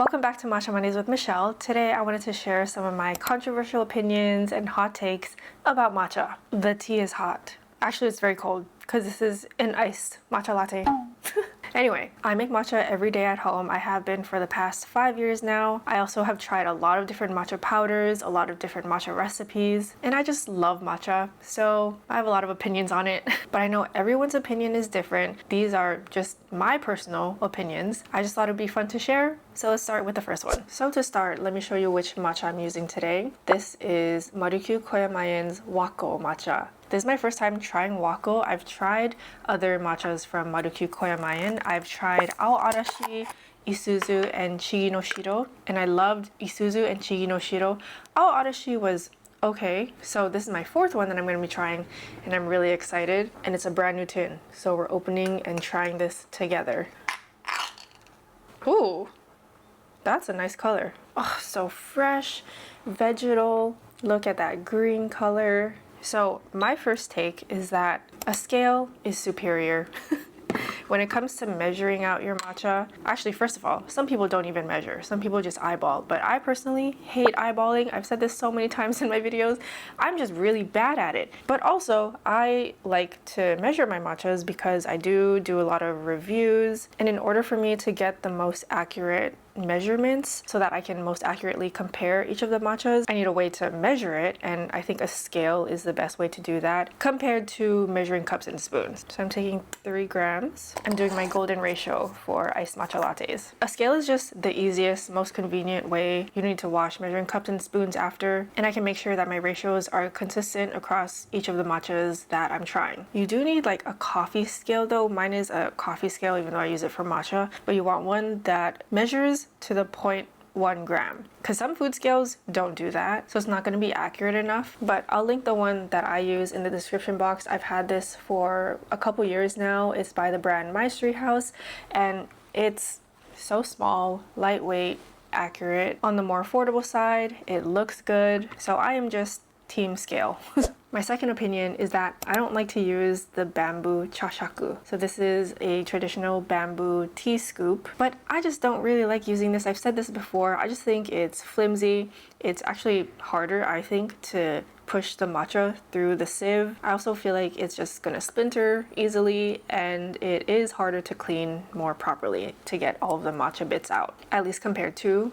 Welcome back to Matcha Mondays with Michelle. Today I wanted to share some of my controversial opinions and hot takes about matcha. The tea is hot. Actually, it's very cold because this is an iced matcha latte. Anyway, I make matcha every day at home. I have been for the past 5 years now. I also have tried a lot of different matcha powders, a lot of different matcha recipes, and I just love matcha. So I have a lot of opinions on it, but I know everyone's opinion is different. These are just my personal opinions. I just thought it'd be fun to share. So let's start with the first one. So to start, let me show you which matcha I'm using today. This is Marukyu Koyamaen's Wako matcha. This is my first time trying Wako. I've tried other matchas from Marukyu Koyamaen. I've tried Ao Arashi, Isuzu, and Chigi no Shiro, and I loved Isuzu and Chigi no Shiro. Ao Arashi was okay. So this is my fourth one that I'm going to be trying, and I'm really excited. And it's a brand new tin, so we're opening and trying this together. Ooh, that's a nice color. Oh, so fresh, vegetal. Look at that green color. So my first take is that a scale is superior. When it comes to measuring out your matcha, actually, first of all, some people don't even measure. Some people just eyeball, but I personally hate eyeballing. I've said this so many times in my videos. I'm just really bad at it. But also, I like to measure my matchas because I do a lot of reviews. And in order for me to get the most accurate measurements so that I can most accurately compare each of the matchas, I need a way to measure it, and I think a scale is the best way to do that compared to measuring cups and spoons. So I'm taking 3 grams. I'm doing my golden ratio for iced matcha lattes. A scale is just the easiest, most convenient way. You don't need to wash measuring cups and spoons after, and I can make sure that my ratios are consistent across each of the matchas that I'm trying. You do need like a coffee scale though. Mine is a coffee scale even though I use it for matcha, but you want one that measures to the 0.1 gram, because some food scales don't do that, so it's not going to be accurate enough. But I'll link the one that I use in the description box. I've had this for a couple years now. It's by the brand My Street House, and it's so small, lightweight, accurate. On the more affordable side, it looks good, so I am just team scale. My second opinion is that I don't like to use the bamboo Chashaku. So this is a traditional bamboo tea scoop, but I just don't really like using this. I've said this before. I just think it's flimsy. It's actually harder, I think, to push the matcha through the sieve. I also feel like it's just gonna splinter easily, and it is harder to clean more properly to get all of the matcha bits out, at least compared to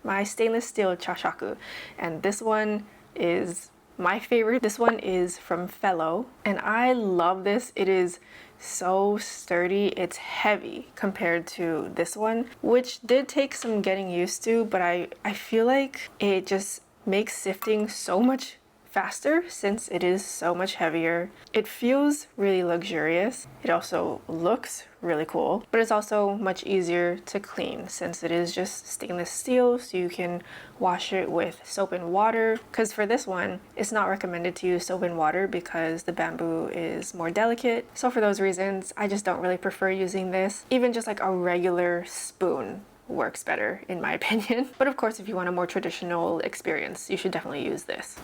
my stainless steel Chashaku. And this one is my favorite. This one is from Fellow, and I love this. It is so sturdy. It's heavy compared to this one, which did take some getting used to, but I feel like it just makes sifting so much faster since it is so much heavier. It feels really luxurious. It also looks really cool, but it's also much easier to clean since it is just stainless steel, so you can wash it with soap and water. Because for this one, it's not recommended to use soap and water because the bamboo is more delicate. So for those reasons, I just don't really prefer using this. Even just like a regular spoon works better in my opinion. But of course, if you want a more traditional experience, you should definitely use this.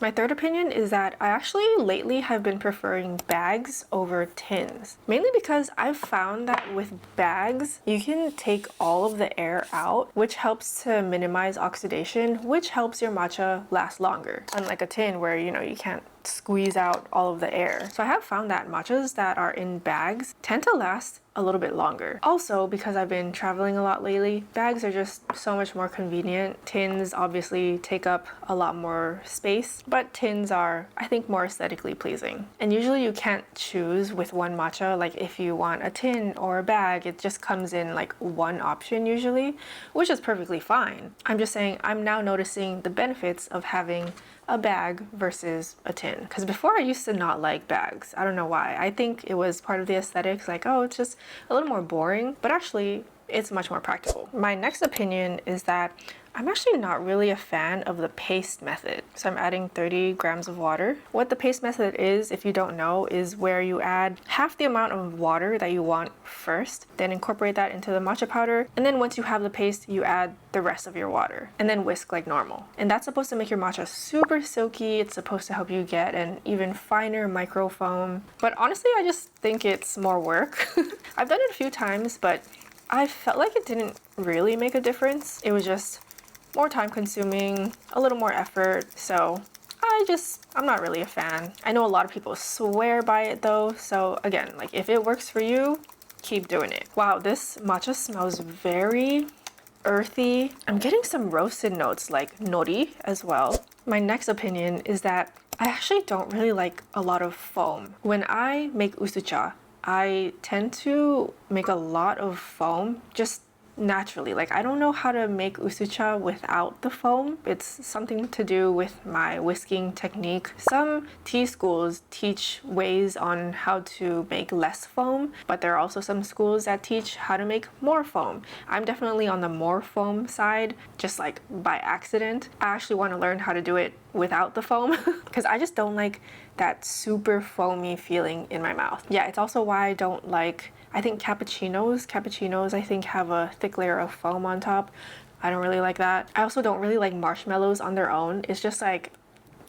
My third opinion is that I actually lately have been preferring bags over tins, mainly because I've found that with bags, you can take all of the air out, which helps to minimize oxidation, which helps your matcha last longer. Unlike a tin where, you can't squeeze out all of the air. So I have found that matchas that are in bags tend to last a little bit longer. Also, because I've been traveling a lot lately, bags are just so much more convenient. Tins obviously take up a lot more space, but tins are, I think, more aesthetically pleasing. And usually you can't choose with one matcha, like if you want a tin or a bag, it just comes in like one option usually, which is perfectly fine. I'm just saying I'm now noticing the benefits of having a bag versus a tin, because before I used to not like bags. I don't know why. I think it was part of the aesthetics, like, oh, it's just a little more boring, but actually it's much more practical. My next opinion is that I'm actually not really a fan of the paste method. So I'm adding 30 grams of water. What the paste method is, if you don't know, is where you add half the amount of water that you want first, then incorporate that into the matcha powder, and then once you have the paste, you add the rest of your water, and then whisk like normal. And that's supposed to make your matcha super silky. It's supposed to help you get an even finer micro foam. But honestly, I just think it's more work. I've done it a few times, but I felt like it didn't really make a difference. It was just more time consuming, a little more effort, so I'm not really a fan. I know a lot of people swear by it though, so again, like if it works for you, keep doing it. Wow, this matcha smells very earthy. I'm getting some roasted notes like nori as well. My next opinion is that I actually don't really like a lot of foam. When I make usucha, I tend to make a lot of foam just naturally. Like I don't know how to make usucha without the foam. It's something to do with my whisking technique. Some tea schools teach ways on how to make less foam, but there are also some schools that teach how to make more foam. I'm definitely on the more foam side, just like by accident. I actually want to learn how to do it without the foam because I just don't like that super foamy feeling in my mouth. Yeah, it's also why I don't like, I think cappuccinos I think have a thick layer of foam on top. I don't really like that. I also don't really like marshmallows on their own. It's just like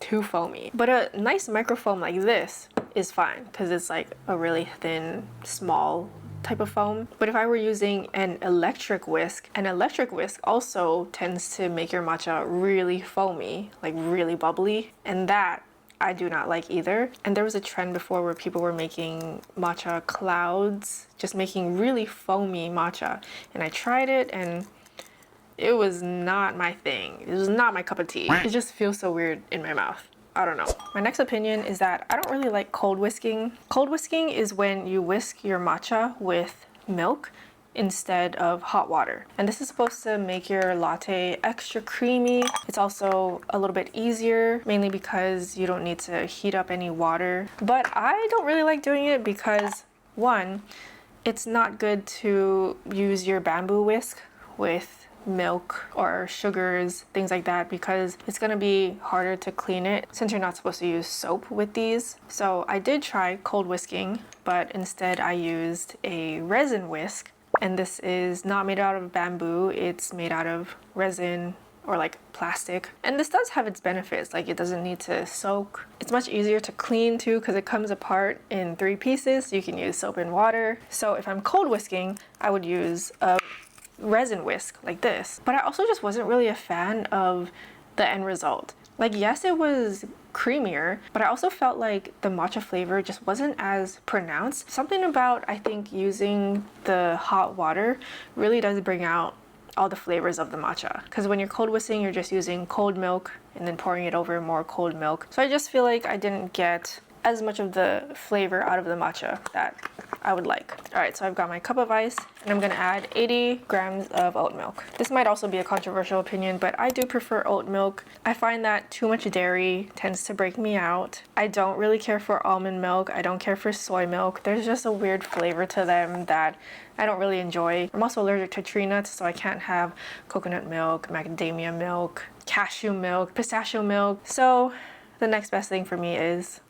too foamy. But a nice microfoam like this is fine because it's like a really thin, small type of foam. But if I were using an electric whisk also tends to make your matcha really foamy, like really bubbly, and that I do not like either. And there was a trend before where people were making matcha clouds, just making really foamy matcha. And I tried it and it was not my thing. It was not my cup of tea. It just feels so weird in my mouth. I don't know. My next opinion is that I don't really like cold whisking. Cold whisking is when you whisk your matcha with milk instead of hot water. And this is supposed to make your latte extra creamy. It's also a little bit easier, mainly because you don't need to heat up any water. But I don't really like doing it because, one, it's not good to use your bamboo whisk with milk or sugars, things like that, because it's gonna be harder to clean it since you're not supposed to use soap with these. So I did try cold whisking, but instead I used a resin whisk. And this is not made out of bamboo, it's made out of resin or like plastic. And this does have its benefits, like it doesn't need to soak. It's much easier to clean too because it comes apart in 3 pieces. You can use soap and water. So if I'm cold whisking, I would use a resin whisk like this. But I also just wasn't really a fan of the end result. Like yes, it was creamier, but I also felt like the matcha flavor just wasn't as pronounced. Something about, I think, using the hot water really does bring out all the flavors of the matcha. Because when you're cold whisking, you're just using cold milk and then pouring it over more cold milk. So I just feel like I didn't get as much of the flavor out of the matcha that I would like. All right, so I've got my cup of ice and I'm gonna add 80 grams of oat milk. This might also be a controversial opinion, but I do prefer oat milk. I find that too much dairy tends to break me out. I don't really care for almond milk. I don't care for soy milk. There's just a weird flavor to them that I don't really enjoy. I'm also allergic to tree nuts, so I can't have coconut milk, macadamia milk, cashew milk, pistachio milk. So the next best thing for me is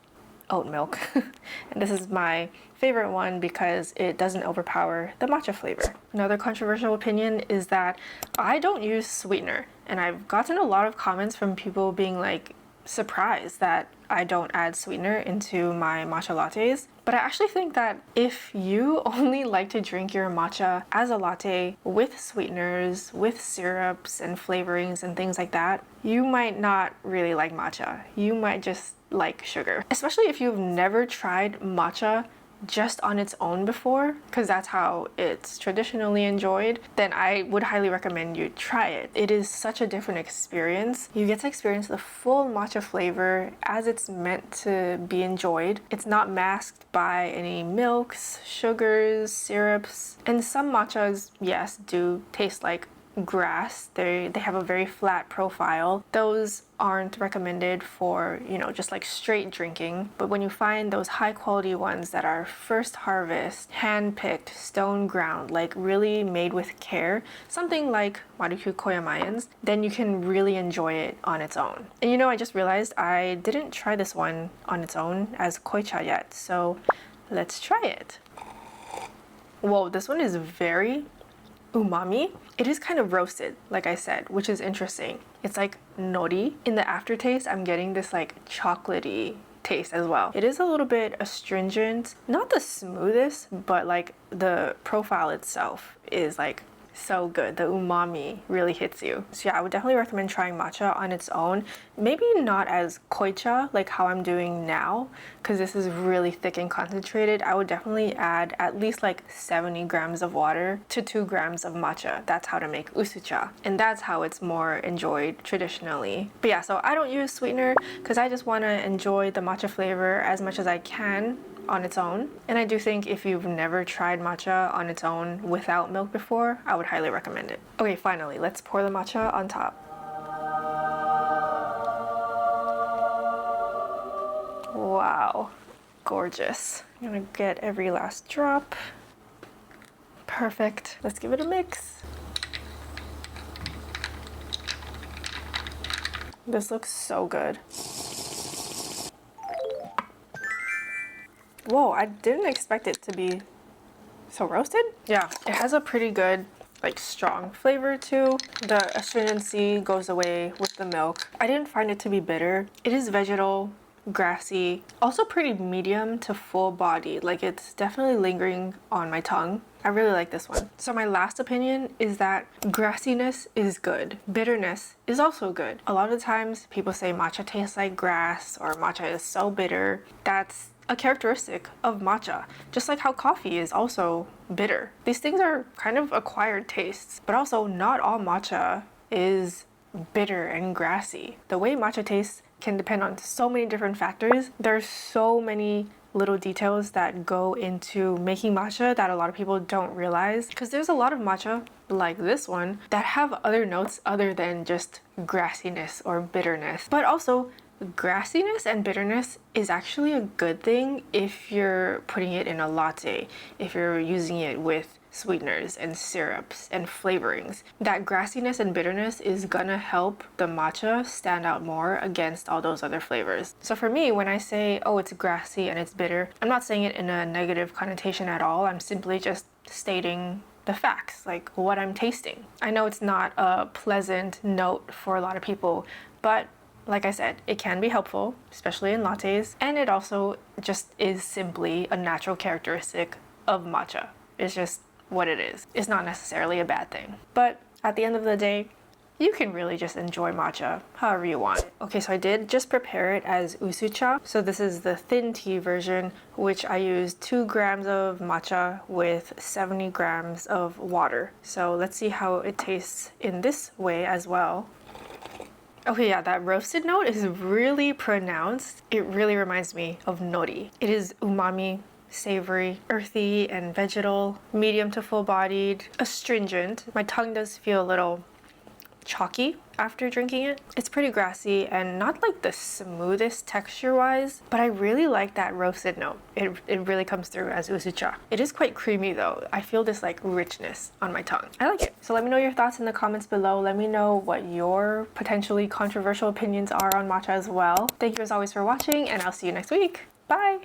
oat milk. And this is my favorite one because it doesn't overpower the matcha flavor. Another controversial opinion is that I don't use sweetener, and I've gotten a lot of comments from people being like surprised that I don't add sweetener into my matcha lattes. But I actually think that if you only like to drink your matcha as a latte with sweeteners, with syrups and flavorings and things like that, you might not really like matcha. You might just like sugar. Especially if you've never tried matcha just on its own before, because that's how it's traditionally enjoyed, then I would highly recommend you try it. It is such a different experience. You get to experience the full matcha flavor as it's meant to be enjoyed. It's not masked by any milks, sugars, syrups, and some matchas, yes, do taste like grass. They have a very flat profile. Those aren't recommended for, you know, just like straight drinking. But when you find those high quality ones that are first harvest, hand-picked, stone ground, like really made with care, something like Marukyu Koyamaen's, then you can really enjoy it on its own. And you know, I just realized I didn't try this one on its own as koicha yet, so let's try it. Whoa, this one is very umami. It is kind of roasted, like I said, which is interesting. It's like nori. In the aftertaste, I'm getting this like chocolatey taste as well. It is a little bit astringent, not the smoothest, but like the profile itself is like so good. The umami really hits you. So yeah, I would definitely recommend trying matcha on its own. Maybe not as koicha, like how I'm doing now, because this is really thick and concentrated. I would definitely add at least like 70 grams of water to 2 grams of matcha. That's how to make usucha. And that's how it's more enjoyed traditionally. But yeah, so I don't use sweetener because I just want to enjoy the matcha flavor as much as I can on its own. And I do think if you've never tried matcha on its own without milk before, I would highly recommend it. Okay, finally, let's pour the matcha on top. Wow, gorgeous. I'm gonna get every last drop. Perfect. Let's give it a mix. This looks so good. Whoa, I didn't expect it to be so roasted. Yeah, it has a pretty good, like strong flavor too. The astringency goes away with the milk. I didn't find it to be bitter. It is vegetal, grassy, also pretty medium to full body. Like it's definitely lingering on my tongue. I really like this one. So my last opinion is that grassiness is good. Bitterness is also good. A lot of times people say matcha tastes like grass or matcha is so bitter. That's a characteristic of matcha, just like how coffee is also bitter. These things are kind of acquired tastes, but also not all matcha is bitter and grassy. The way matcha tastes can depend on so many different factors. There's so many little details that go into making matcha that a lot of people don't realize, because there's a lot of matcha like this one that have other notes other than just grassiness or bitterness. But also grassiness and bitterness is actually a good thing if you're putting it in a latte, if you're using it with sweeteners and syrups and flavorings. That grassiness and bitterness is gonna help the matcha stand out more against all those other flavors. So for me, when I say, oh, it's grassy and it's bitter, I'm not saying it in a negative connotation at all. I'm simply just stating the facts, like what I'm tasting. I know it's not a pleasant note for a lot of people, but like I said, it can be helpful, especially in lattes, and it also just is simply a natural characteristic of matcha. It's just what it is. It's not necessarily a bad thing. But at the end of the day, you can really just enjoy matcha however you want. Okay, so I did just prepare it as usucha. So this is the thin tea version, which I used 2 grams of matcha with 70 grams of water. So let's see how it tastes in this way as well. Okay, yeah, that roasted note is really pronounced. It really reminds me of nori. It is umami, savory, earthy, and vegetal, medium to full-bodied, astringent. My tongue does feel a little chalky after drinking it. It's pretty grassy and not like the smoothest texture-wise, but I really like that roasted note. It really comes through as usucha. It is quite creamy though. I feel this like richness on my tongue. I like it. So let me know your thoughts in the comments below. Let me know what your potentially controversial opinions are on matcha as well. Thank you as always for watching, and I'll see you next week. Bye!